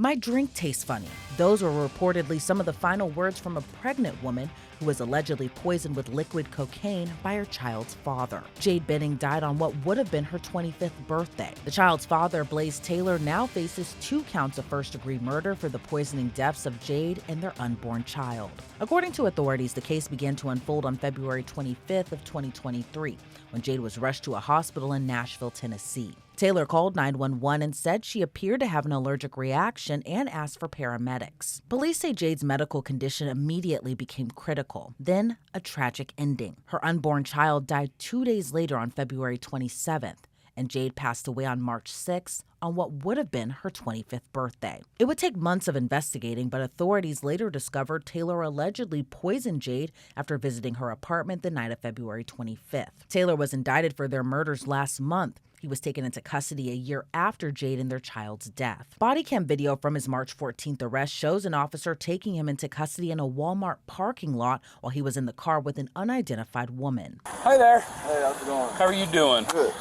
"My drink tastes funny." Those were reportedly some of the final words from a pregnant woman who was allegedly poisoned with liquid cocaine by her child's father. Jade Benning died on what would have been her 25th birthday. The child's father, Blae Taylor, now faces 2 counts of first-degree murder for the poisoning deaths of Jade and their unborn child. According to authorities, the case began to unfold on February 25th of 2023, when Jade was rushed to a hospital in Nashville, Tennessee. Taylor called 911 and said she appeared to have an allergic reaction and asked for paramedics. Police say Jade's medical condition immediately became critical, then a tragic ending. Her unborn child died 2 days later on February 27th, and Jade passed away on March 6th on what would have been her 25th birthday. It would take months of investigating, but authorities later discovered Taylor allegedly poisoned Jade after visiting her apartment the night of February 25th. Taylor was indicted for their murders last month. He was taken into custody a year after Jade and their child's death. Body cam video from his March 14th arrest shows an officer taking him into custody in a Walmart parking lot while he was in the car with an unidentified woman. Hi there. Hey, how's it going? How are you doing? Good.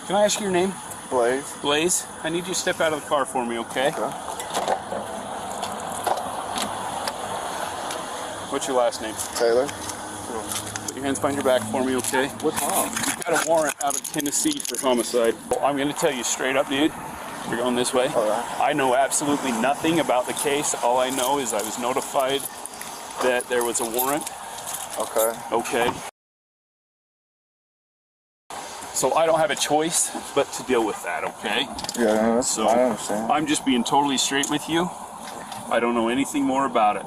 Can I ask your name? Blaze. Blaze. I need you to step out of the car for me, okay? Okay. What's your last name? Taylor. Put your hands behind your back for me, okay? What's wrong? You've got a warrant out of Tennessee for homicide. Well, I'm going to tell you straight up, dude. You're going this way. All right. I know absolutely nothing about the case. All I know is I was notified that there was a warrant. Okay. Okay. So I don't have a choice but to deal with that, okay? Yeah, no, that's So I understand. I'm just being totally straight with you. I don't know anything more about it.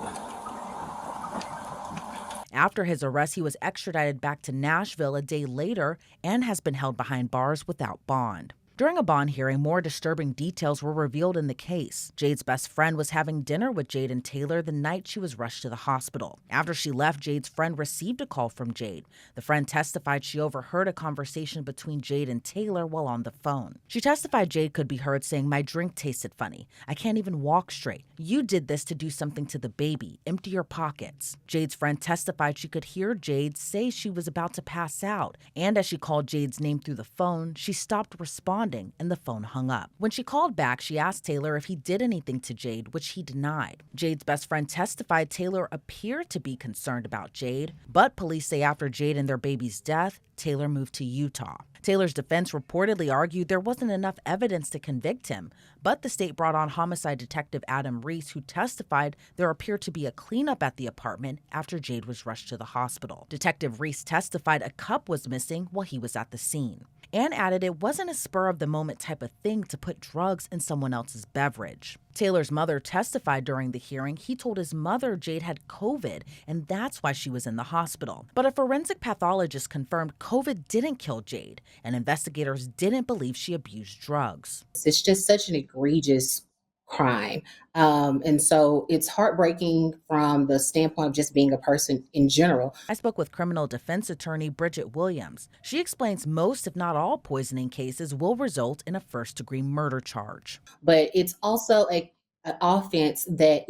After his arrest, he was extradited back to Nashville a day later and has been held behind bars without bond. During a bond hearing, more disturbing details were revealed in the case. Jade's best friend was having dinner with Jade and Taylor the night she was rushed to the hospital. After she left, Jade's friend received a call from Jade. The friend testified she overheard a conversation between Jade and Taylor while on the phone. She testified Jade could be heard saying, "My drink tasted funny. I can't even walk straight. You did this to do something to the baby. Empty your pockets." Jade's friend testified she could hear Jade say she was about to pass out. And as she called Jade's name through the phone, she stopped responding and the phone hung up. When she called back, she asked Taylor if he did anything to Jade, which he denied. Jade's best friend testified Taylor appeared to be concerned about Jade, but police say after Jade and their baby's death, Taylor moved to Utah. Taylor's defense reportedly argued there wasn't enough evidence to convict him, but the state brought on homicide detective Adam Reese, who testified there appeared to be a cleanup at the apartment after Jade was rushed to the hospital. Detective Reese testified a cup was missing while he was at the scene, and added it wasn't a spur-of-the-moment type of thing to put drugs in someone else's beverage. Taylor's mother testified during the hearing he told his mother Jade had COVID, and that's why she was in the hospital. But a forensic pathologist confirmed COVID didn't kill Jade, and investigators didn't believe she abused drugs. It's just such an egregious crime. And so it's heartbreaking from the standpoint of just being a person in general. I spoke with criminal defense attorney Bridget Williams. She explains most, if not all, poisoning cases will result in a first-degree murder charge. But it's also an offense that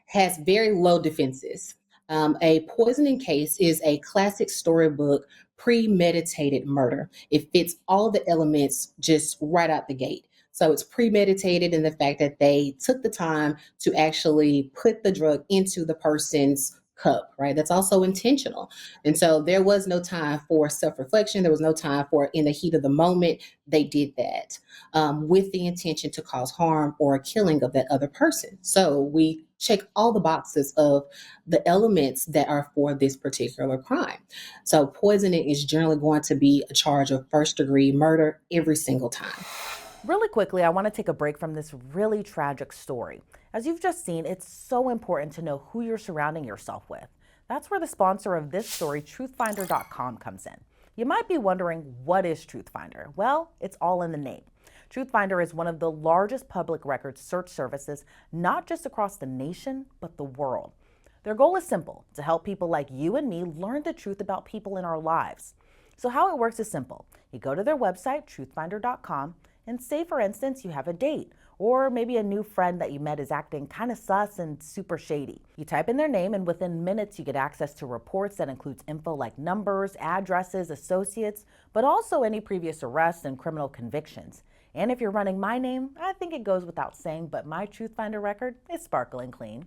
has very low defenses. A poisoning case is a classic storybook premeditated murder. It fits all the elements just right out the gate. So it's premeditated in the fact that they took the time to actually put the drug into the person's cup, right? That's also intentional. And so there was no time for self-reflection. There was no time for in the heat of the moment. They did that with the intention to cause harm or a killing of that other person. So we check all the boxes of the elements that are for this particular crime. So poisoning is generally going to be a charge of first-degree murder every single time. Really quickly, I want to take a break from this really tragic story. As you've just seen, it's so important to know who you're surrounding yourself with. That's where the sponsor of this story, Truthfinder.com, comes in. You might be wondering, what is Truthfinder? Well, it's all in the name. Truthfinder is one of the largest public records search services, not just across the nation, but the world. Their goal is simple, to help people like you and me learn the truth about people in our lives. So how it works is simple. You go to their website, Truthfinder.com, and say, for instance, you have a date, or maybe a new friend that you met is acting kind of sus and super shady. You type in their name, and within minutes, you get access to reports that includes info like numbers, addresses, associates, but also any previous arrests and criminal convictions. And if you're running my name, I think it goes without saying, but my Truthfinder record is sparkling clean.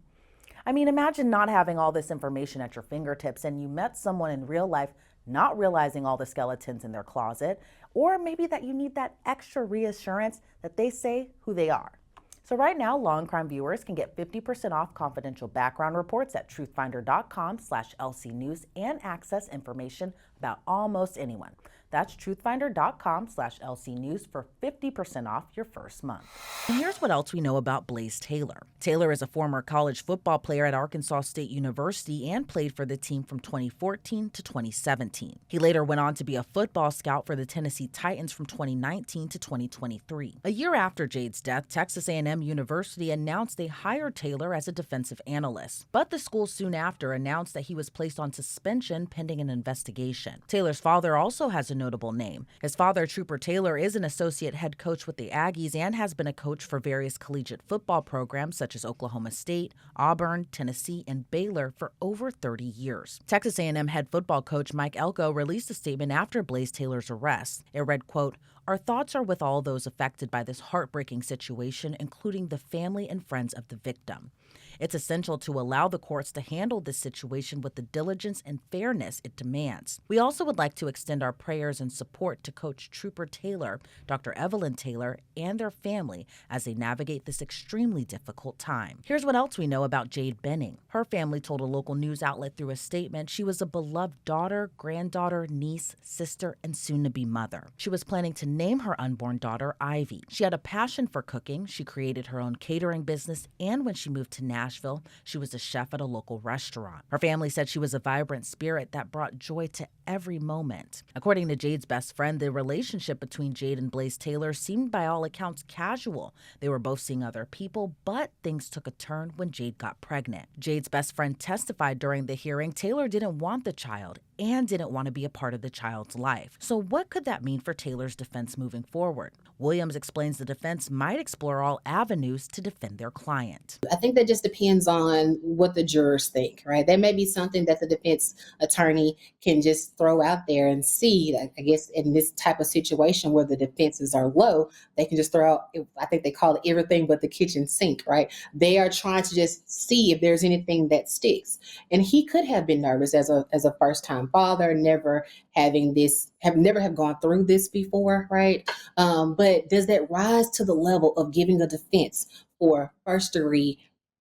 I mean, imagine not having all this information at your fingertips and you met someone in real life not realizing all the skeletons in their closet, or maybe that you need that extra reassurance that they say who they are. So right now, Law&Crime viewers can get 50% off confidential background reports at truthfinder.com/LCnews and access information about almost anyone. That's truthfinder.com/LCnews for 50% off your first month. And here's what else we know about Blae Taylor. Taylor is a former college football player at Arkansas State University and played for the team from 2014 to 2017. He later went on to be a football scout for the Tennessee Titans from 2019 to 2023. A year after Jade's death, Texas A&M University announced they hired Taylor as a defensive analyst. But the school soon after announced that he was placed on suspension pending an investigation. Taylor's father also has a notable name. His father, Trooper Taylor, is an associate head coach with the Aggies and has been a coach for various collegiate football programs such as Oklahoma State, Auburn, Tennessee, and Baylor for over 30 years. Texas A&M head football coach Mike Elko released a statement after Blae Taylor's arrest. It read, quote, "Our thoughts are with all those affected by this heartbreaking situation, including the family and friends of the victim. It's essential to allow the courts to handle this situation with the diligence and fairness it demands. We also would like to extend our prayers and support to Coach Trooper Taylor, Dr. Evelyn Taylor, and their family as they navigate this extremely difficult time." Here's what else we know about Jade Benning. Her family told a local news outlet through a statement she was a beloved daughter, granddaughter, niece, sister, and soon-to-be mother. She was planning to name her unborn daughter Ivy. She had a passion for cooking. She created her own catering business, and when she moved to Nashville, she was a chef at a local restaurant. Her family said she was a vibrant spirit that brought joy to every moment. According to Jade's best friend, the relationship between Jade and Blae Taylor seemed by all accounts casual. They were both seeing other people, but things took a turn when Jade got pregnant. Jade's best friend testified during the hearing Taylor didn't want the child and didn't want to be a part of the child's life. So what could that mean for Taylor's defense moving forward? Williams explains the defense might explore all avenues to defend their client. I think that just depends on what the jurors think, right? There may be something that the defense attorney can just throw out there and see. I guess in this type of situation where the defenses are low, they can just throw out, I think they call it everything but the kitchen sink, right? They are trying to just see if there's anything that sticks. And he could have been nervous as a first-time father, never have gone through this before, right? But does that rise to the level of giving a defense for first degree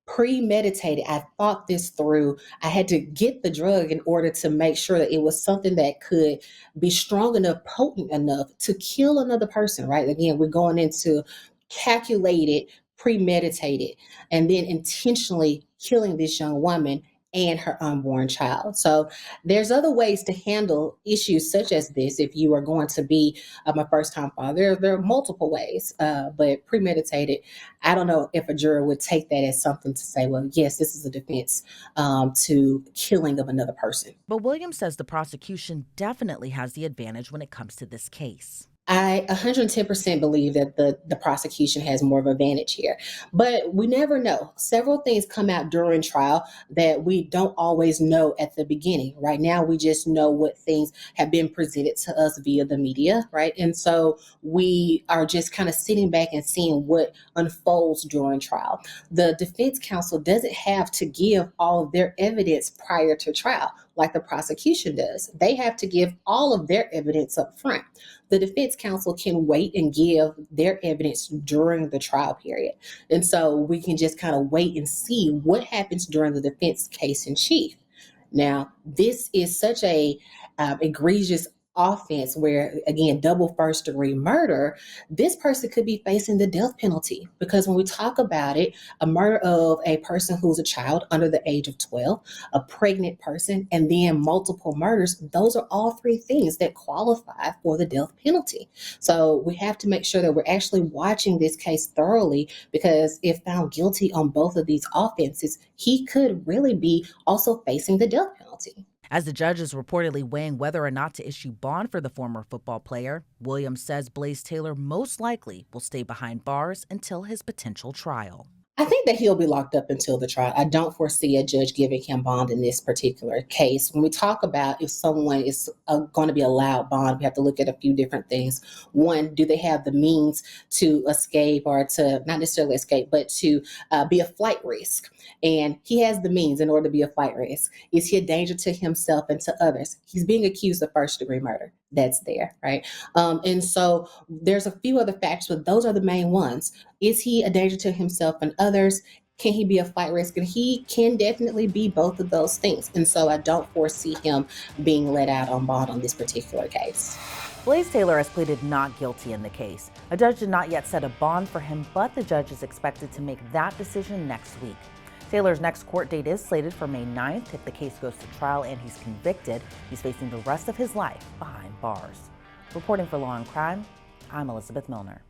premeditated? I thought this through. I had to get the drug in order to make sure that it was something that could be strong enough, potent enough to kill another person, right? Again, we're going into calculated, premeditated, and then intentionally killing this young woman and her unborn child. So there's other ways to handle issues such as this. If you are going to be a first-time father, there are multiple ways, but premeditated, I don't know if a juror would take that as something to say, well, yes, this is a defense to killing of another person. But Williams says the prosecution definitely has the advantage when it comes to this case. I 110% believe that the prosecution has more of an advantage here, but we never know. Several things come out during trial that we don't always know at the beginning. Right now, we just know what things have been presented to us via the media, right? And so we are just kind of sitting back and seeing what unfolds during trial. The defense counsel doesn't have to give all of their evidence prior to trial like the prosecution does. They have to give all of their evidence up front. The defense counsel can wait and give their evidence during the trial period. And so we can just kind of wait and see what happens during the defense case in chief. Now, this is such a egregious offense where, again, double first degree murder, this person could be facing the death penalty, because when we talk about it, a murder of a person who's a child under the age of 12, a pregnant person, and then multiple murders, those are all three things that qualify for the death penalty. So we have to make sure that we're actually watching this case thoroughly, because if found guilty on both of these offenses, he could really be also facing the death penalty. As the judge is reportedly weighing whether or not to issue bond for the former football player, Williams says Blae Taylor most likely will stay behind bars until his potential trial. I think that he'll be locked up until the trial. I don't foresee a judge giving him bond in this particular case. When we talk about if someone is going to be allowed bond, we have to look at a few different things. One, do they have the means to escape, or to not necessarily escape, but to be a flight risk? And he has the means in order to be a flight risk. Is he a danger to himself and to others? He's being accused of first-degree murder. That's there, right? And so there's a few other factors, but those are the main ones. Is he a danger to himself and others? Can he be a flight risk? And he can definitely be both of those things. And so I don't foresee him being let out on bond on this particular case. Blae Taylor has pleaded not guilty in the case. A judge did not yet set a bond for him, but the judge is expected to make that decision next week. Taylor's next court date is slated for May 9th. If the case goes to trial and he's convicted, he's facing the rest of his life behind bars. Reporting for Law&Crime, I'm Elizabeth Millner.